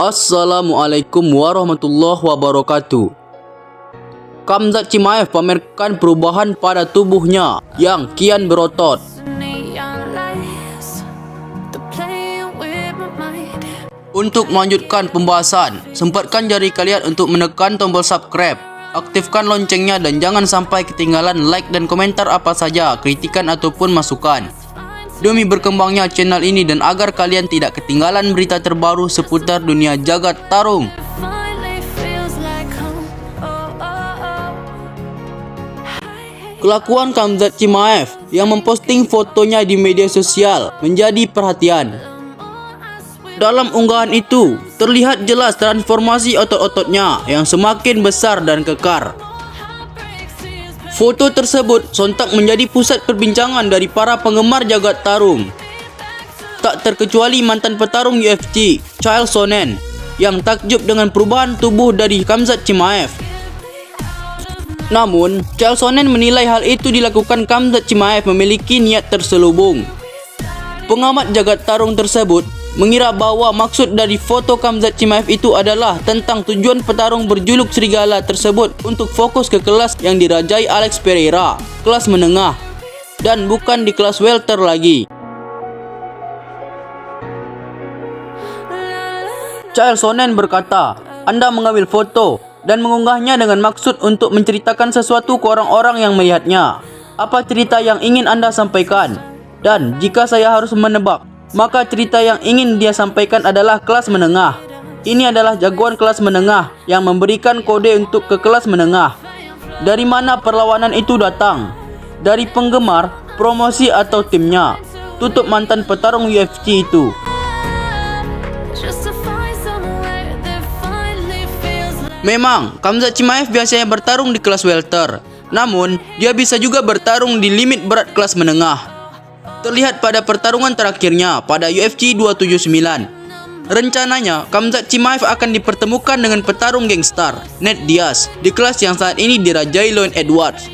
Assalamualaikum warahmatullahi wabarakatuh. Khamzat Chimaev pamerkan perubahan pada tubuhnya yang kian berotot. Untuk melanjutkan pembahasan, sempatkan jari kalian untuk menekan tombol subscribe, aktifkan loncengnya dan jangan sampai ketinggalan like dan komentar apa saja, kritikan ataupun masukan. Demi berkembangnya channel ini dan agar kalian tidak ketinggalan berita terbaru seputar dunia jagat tarung. Kelakuan Khamzat Chimaev yang memposting fotonya di media sosial menjadi perhatian. Dalam unggahan itu, terlihat jelas transformasi otot-ototnya yang semakin besar dan kekar. Foto tersebut sontak menjadi pusat perbincangan dari para penggemar jagat tarung. Tak terkecuali mantan petarung UFC, Chael Sonnen, yang takjub dengan perubahan tubuh dari Khamzat Chimaev. Namun, Chael Sonnen menilai hal itu dilakukan Khamzat Chimaev memiliki niat terselubung. Pengamat jagat tarung tersebut mengira bahwa maksud dari foto Khamzat Chimaev itu adalah tentang tujuan petarung berjuluk serigala tersebut untuk fokus ke kelas yang dirajai Alex Pereira, kelas menengah, dan bukan di kelas welter lagi. Chael Sonnen berkata, "Anda mengambil foto dan mengunggahnya dengan maksud untuk menceritakan sesuatu ke orang-orang yang melihatnya. Apa cerita yang ingin Anda sampaikan? Dan jika saya harus menebak, maka cerita yang ingin dia sampaikan adalah kelas menengah. Ini adalah jagoan kelas menengah yang memberikan kode untuk ke kelas menengah. Dari mana perlawanan itu datang? Dari penggemar, promosi atau timnya?" Tutup mantan petarung UFC itu. Memang, Khamzat Chimaev biasanya bertarung di kelas welter. Namun, dia bisa juga bertarung di limit berat kelas menengah. Terlihat pada pertarungan terakhirnya pada UFC 279. Rencananya, Khamzat Chimaev akan dipertemukan dengan petarung gangstar, Nate Diaz, di kelas yang saat ini dirajai Leon Edwards.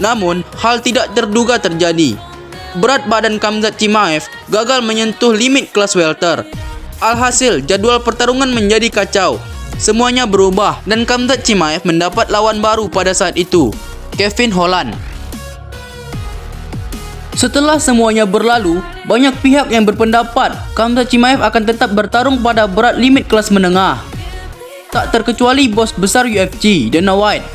Namun, hal tidak terduga terjadi. Berat badan Khamzat Chimaev gagal menyentuh limit kelas welter. Alhasil, jadwal pertarungan menjadi kacau. Semuanya berubah dan Khamzat Chimaev mendapat lawan baru pada saat itu, Kevin Holland. Setelah semuanya berlalu, banyak pihak yang berpendapat Khamzat Chimaev akan tetap bertarung pada berat limit kelas menengah. Tak terkecuali bos besar UFC, Dana White.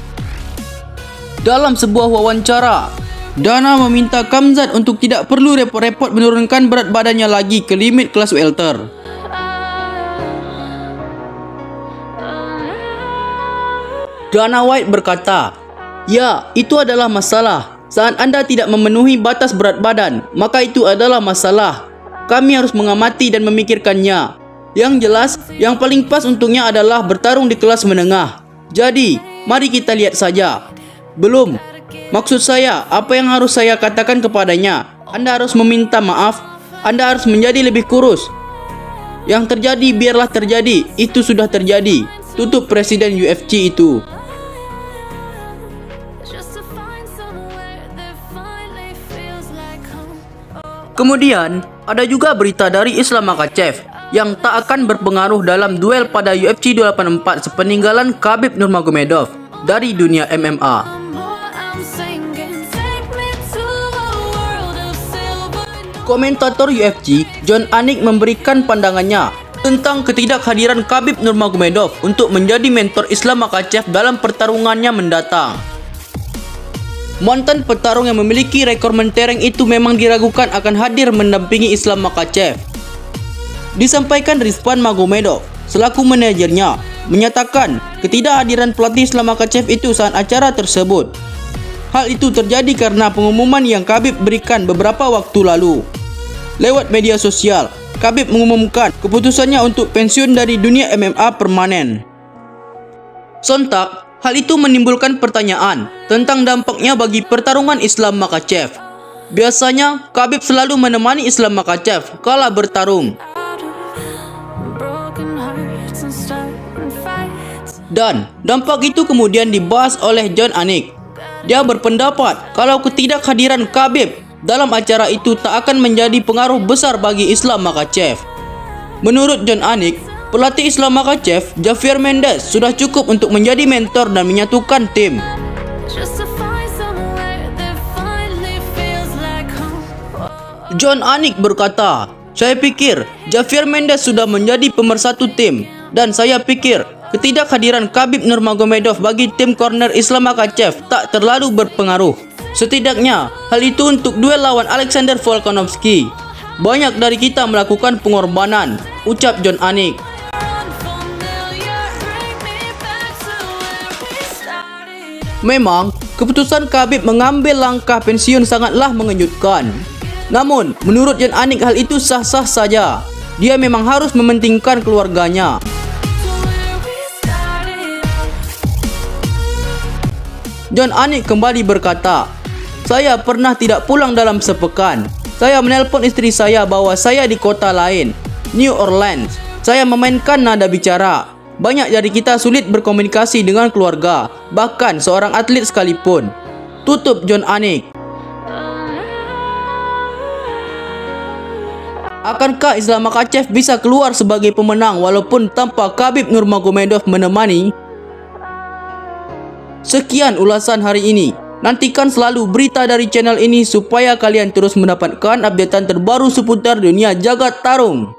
Dalam sebuah wawancara, Dana meminta Khamzat untuk tidak perlu repot-repot menurunkan berat badannya lagi ke limit kelas welter. Dana White berkata, "Ya, itu adalah masalah. Saat Anda tidak memenuhi batas berat badan, maka itu adalah masalah. Kami harus mengamati dan memikirkannya. Yang jelas, yang paling pas untuknya adalah bertarung di kelas menengah. Jadi, mari kita lihat saja." Belum. Maksud saya, apa yang harus saya katakan kepadanya? Anda harus meminta maaf. Anda harus menjadi lebih kurus. Yang terjadi biarlah terjadi. Itu sudah terjadi. Tutup Presiden UFC itu. Kemudian, ada juga berita dari Islam Makhachev yang tak akan berpengaruh dalam duel pada UFC 284 sepeninggalan Khabib Nurmagomedov dari dunia MMA. Komentator UFC, Jon Anik memberikan pandangannya tentang ketidakhadiran Khabib Nurmagomedov untuk menjadi mentor Islam Makhachev dalam pertarungannya mendatang. Mantan petarung yang memiliki rekor mentereng itu memang diragukan akan hadir mendampingi Islam Makhachev. Disampaikan Rizvan Magomedov selaku manajernya menyatakan ketidakhadiran pelatih Islam Makhachev itu saat acara tersebut. Hal itu terjadi karena pengumuman yang Khabib berikan beberapa waktu lalu. Lewat media sosial, Khabib mengumumkan keputusannya untuk pensiun dari dunia MMA permanen. Sontak, hal itu menimbulkan pertanyaan tentang dampaknya bagi pertarungan Islam Makhachev. Biasanya, Khabib selalu menemani Islam Makhachev kala bertarung. Dan dampak itu kemudian dibahas oleh Jon Anik. Dia berpendapat kalau ketidakhadiran Khabib dalam acara itu tak akan menjadi pengaruh besar bagi Islam Makhachev. Menurut Jon Anik, Pelatih Islam Makhachev, Javier Mendes, sudah cukup untuk menjadi mentor dan menyatukan tim. John Anik berkata, "Saya pikir Javier Mendes sudah menjadi pemersatu tim dan saya pikir ketidakhadiran Khabib Nurmagomedov bagi tim corner Islam Makhachev tak terlalu berpengaruh. Setidaknya hal itu untuk duel lawan Alexander Volkanovski. Banyak dari kita melakukan pengorbanan," ucap John Anik. Memang, keputusan Khabib mengambil langkah pensiun sangatlah mengejutkan. Namun, menurut John Anik hal itu sah-sah saja. Dia memang harus mementingkan keluarganya. John Anik kembali berkata, "Saya pernah tidak pulang dalam sepekan. Saya menelpon istri saya bahwa saya di kota lain, New Orleans. Saya memainkan nada bicara. Banyak dari kita sulit berkomunikasi dengan keluarga, bahkan seorang atlet sekalipun," tutup John Anik. Akankah Islam Makhachev bisa keluar sebagai pemenang walaupun tanpa Khabib Nurmagomedov menemani? Sekian ulasan hari ini. Nantikan selalu berita dari channel ini supaya kalian terus mendapatkan updatean terbaru seputar dunia jagat tarung.